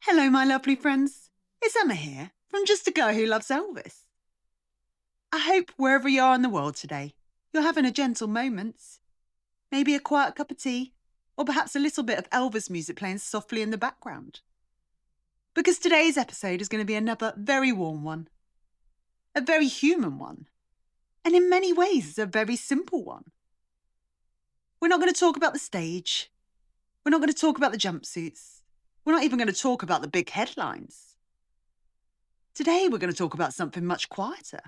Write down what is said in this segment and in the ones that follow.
Hello, my lovely friends. It's Emma here from Just a Girl Who Loves Elvis. I hope wherever you are in the world today, you're having a gentle moment, maybe a quiet cup of tea, or perhaps a little bit of Elvis music playing softly in the background. Because today's episode is going to be another very warm one, a very human one, and in many ways a very simple one. We're not going to talk about the stage. We're not going to talk about the jumpsuits. We're not even going to talk about the big headlines. Today we're going to talk about something much quieter.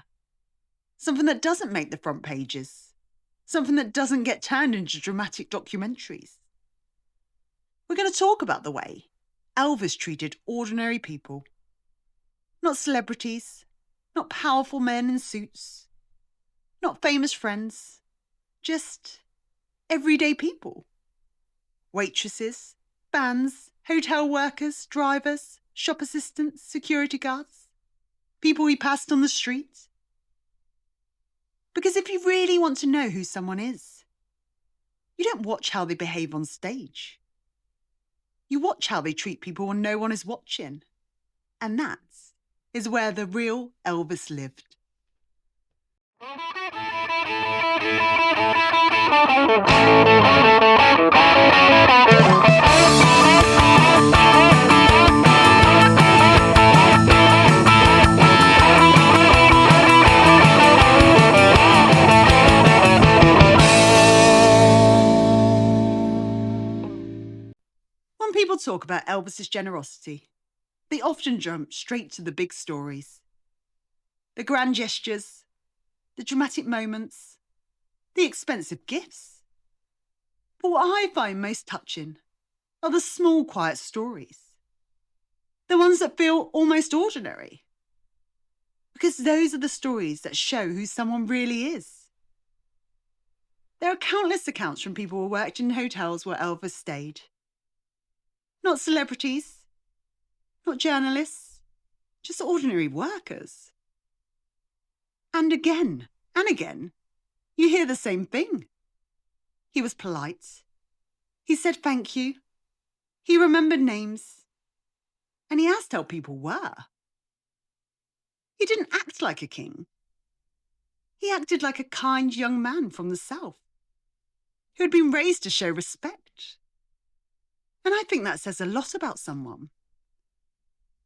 Something that doesn't make the front pages. Something that doesn't get turned into dramatic documentaries. We're going to talk about the way Elvis treated ordinary people. Not celebrities, not powerful men in suits, not famous friends, just everyday people. Waitresses, bands, hotel workers, drivers, shop assistants, security guards, people he passed on the street. Because if you really want to know who someone is, you don't watch how they behave on stage. You watch how they treat people when no one is watching. And that is where the real Elvis lived. When people talk about Elvis's generosity, they often jump straight to the big stories. The grand gestures, the dramatic moments, the expensive gifts. But what I find most touching are the small, quiet stories. The ones that feel almost ordinary. Because those are the stories that show who someone really is. There are countless accounts from people who worked in hotels where Elvis stayed. Not celebrities, not journalists, just ordinary workers. And again, you hear the same thing. He was polite. He said thank you. He remembered names. And he asked how people were. He didn't act like a king. He acted like a kind young man from the South who had been raised to show respect. And I think that says a lot about someone.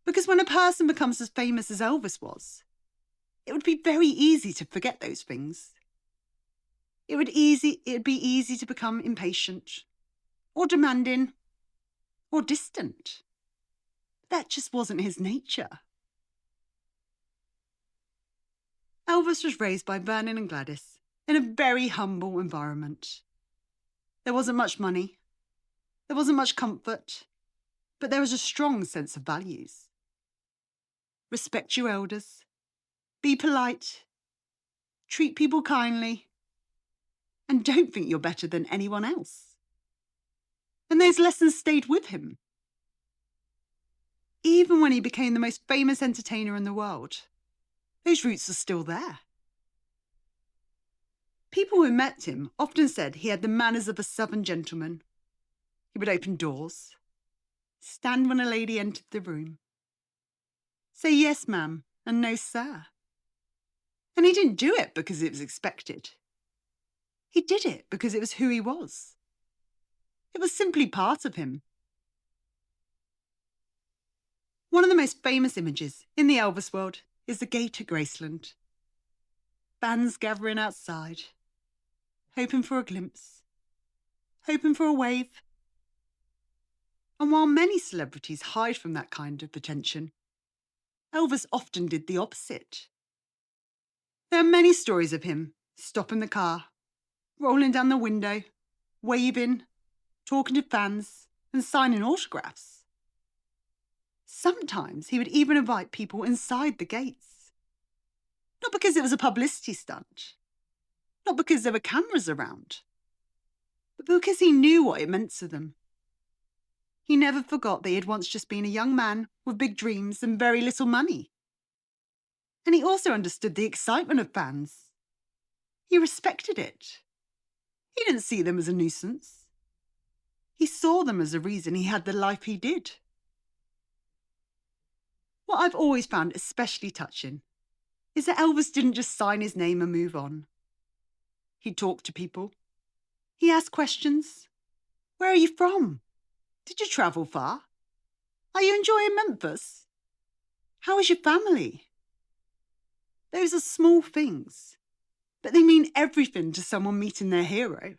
Because when a person becomes as famous as Elvis was, it would be very easy to forget those things. It would be easy to become impatient, or demanding, or distant. That just wasn't his nature. Elvis was raised by Vernon and Gladys in a very humble environment. There wasn't much money. There wasn't much comfort, but there was a strong sense of values. Respect your elders. Be polite. Treat people kindly. And don't think you're better than anyone else. And those lessons stayed with him. Even when he became the most famous entertainer in the world, those roots are still there. People who met him often said he had the manners of a Southern gentleman. He would open doors, stand when a lady entered the room, say yes, ma'am, and no, sir. And he didn't do it because it was expected. He did it because it was who he was. It was simply part of him. One of the most famous images in the Elvis world is the gate at Graceland. Bands gathering outside, hoping for a glimpse, hoping for a wave. And while many celebrities hide from that kind of attention, Elvis often did the opposite. There are many stories of him stopping the car, rolling down the window, waving, talking to fans, and signing autographs. Sometimes he would even invite people inside the gates. Not because it was a publicity stunt, not because there were cameras around, but because he knew what it meant to them. He never forgot that he had once just been a young man with big dreams and very little money. And he also understood the excitement of fans. He respected it. He didn't see them as a nuisance. He saw them as a reason he had the life he did. What I've always found especially touching is that Elvis didn't just sign his name and move on. He talked to people. He asked questions. Where are you from? Did you travel far? Are you enjoying Memphis? How is your family? Those are small things, but they mean everything to someone meeting their hero.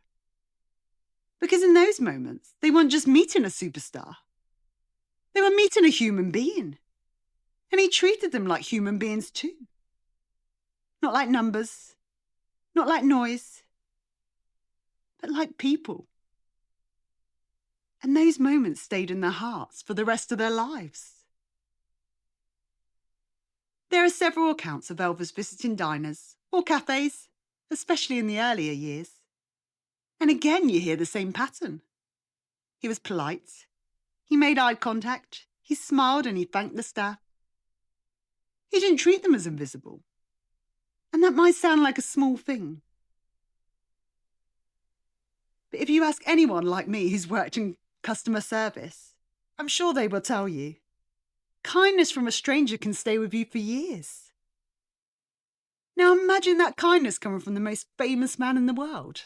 Because in those moments, they weren't just meeting a superstar. They were meeting a human being. And he treated them like human beings too. Not like numbers, not like noise, but like people. And those moments stayed in their hearts for the rest of their lives. There are several accounts of Elvis visiting diners or cafes, especially in the earlier years. And again, you hear the same pattern. He was polite. He made eye contact. He smiled and he thanked the staff. He didn't treat them as invisible. And that might sound like a small thing. But if you ask anyone like me who's worked in customer service, I'm sure they will tell you, kindness from a stranger can stay with you for years. Now imagine that kindness coming from the most famous man in the world.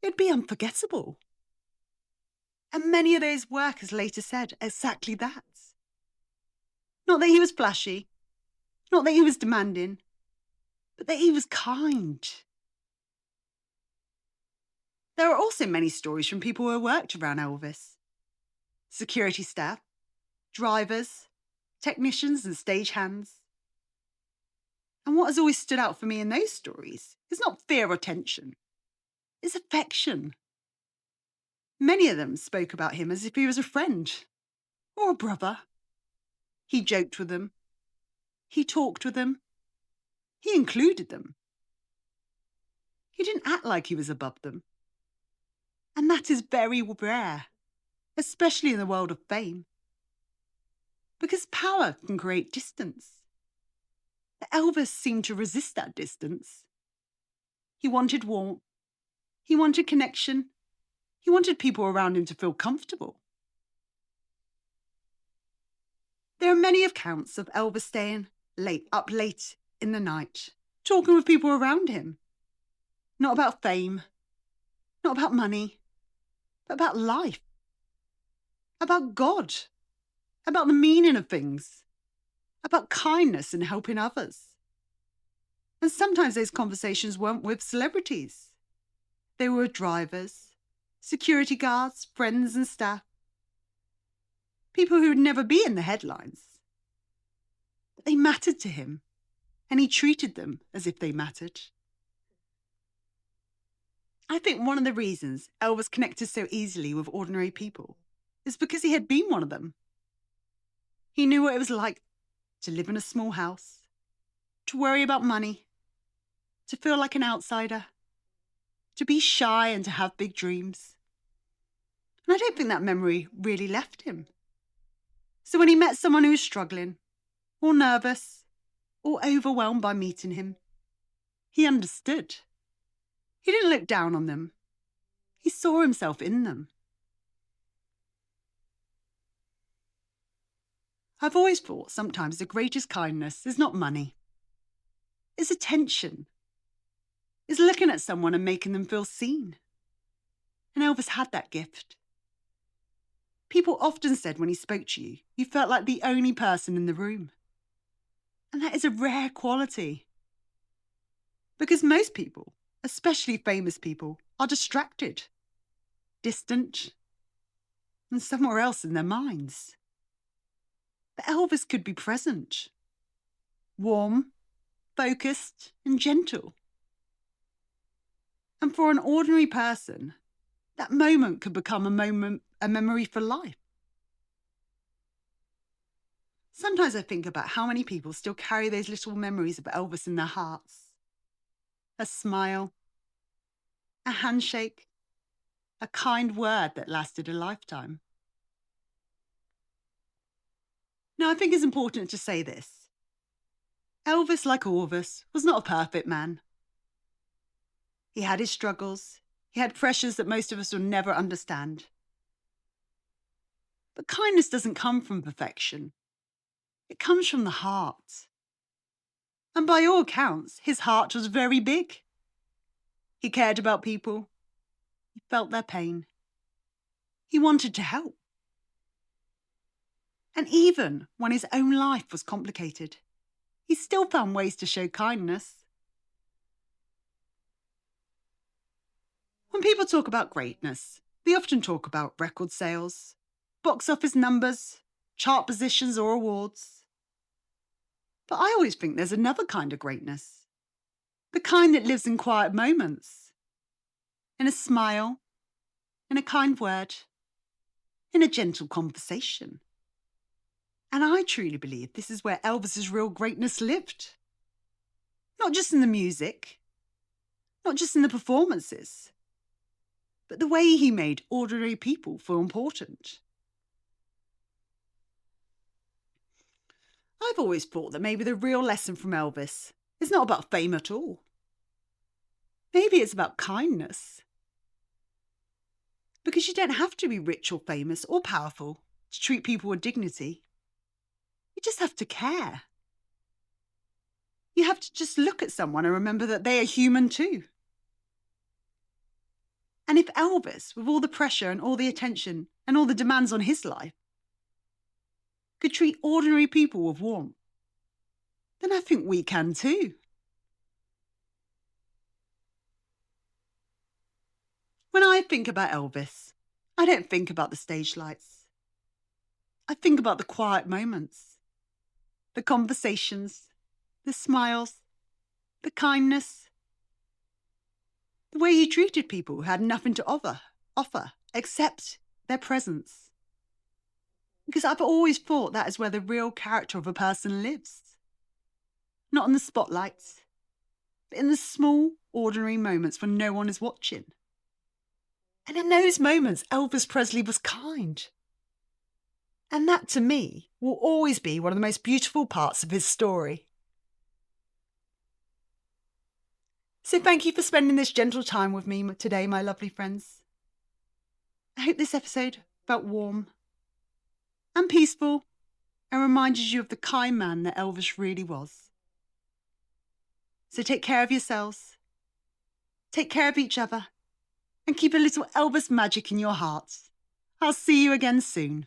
It'd be unforgettable. And many of those workers later said exactly that. Not that he was flashy, not that he was demanding, but that he was kind. There are also many stories from people who worked around Elvis. Security staff, drivers, technicians and stagehands. And what has always stood out for me in those stories is not fear or tension, it's affection. Many of them spoke about him as if he was a friend or a brother. He joked with them. He talked with them. He included them. He didn't act like he was above them. And that is very rare, especially in the world of fame. Because power can create distance. But Elvis seemed to resist that distance. He wanted warmth. He wanted connection. He wanted people around him to feel comfortable. There are many accounts of Elvis staying up late in the night, talking with people around him. Not about fame, not about money, but about life, about God, about the meaning of things, about kindness and helping others. And sometimes those conversations weren't with celebrities. They were with drivers, security guards, friends and staff. People who would never be in the headlines. But they mattered to him, and he treated them as if they mattered. I think one of the reasons Elvis connected so easily with ordinary people is because he had been one of them. He knew what it was like to live in a small house, to worry about money, to feel like an outsider, to be shy and to have big dreams. And I don't think that memory really left him. So when he met someone who was struggling, or nervous, or overwhelmed by meeting him, he understood. He didn't look down on them. He saw himself in them. I've always thought sometimes the greatest kindness is not money. It's attention. It's looking at someone and making them feel seen. And Elvis had that gift. People often said when he spoke to you, you felt like the only person in the room. And that is a rare quality. Because most people, especially famous people, are distracted, distant, and somewhere else in their minds. But Elvis could be present, warm, focused, and gentle. And for an ordinary person, that moment could become a memory for life. Sometimes I think about how many people still carry those little memories of Elvis in their hearts. A smile, a handshake, a kind word that lasted a lifetime. Now, I think it's important to say this. Elvis, like all of us, was not a perfect man. He had his struggles. He had pressures that most of us will never understand. But kindness doesn't come from perfection. It comes from the heart. And by all accounts, his heart was very big. He cared about people. He felt their pain. He wanted to help. And even when his own life was complicated, he still found ways to show kindness. When people talk about greatness, they often talk about record sales, box office numbers, chart positions or awards. But I always think there's another kind of greatness. The kind that lives in quiet moments. In a smile, in a kind word, in a gentle conversation. And I truly believe this is where Elvis's real greatness lived. Not just in the music, not just in the performances, but the way he made ordinary people feel important. I've always thought that maybe the real lesson from Elvis is not about fame at all. Maybe it's about kindness. Because you don't have to be rich or famous or powerful to treat people with dignity. You just have to care. You have to just look at someone and remember that they are human too. And if Elvis, with all the pressure and all the attention and all the demands on his life, could treat ordinary people with warmth, then I think we can too. When I think about Elvis, I don't think about the stage lights. I think about the quiet moments, the conversations, the smiles, the kindness, the way he treated people who had nothing to offer except their presence. Because I've always thought that is where the real character of a person lives. Not in the spotlights, but in the small, ordinary moments when no one is watching. And in those moments, Elvis Presley was kind. And that, to me, will always be one of the most beautiful parts of his story. So thank you for spending this gentle time with me today, my lovely friends. I hope this episode felt warm and peaceful and reminded you of the kind man that Elvis really was. So take care of yourselves, take care of each other, and keep a little Elvis magic in your hearts. I'll see you again soon.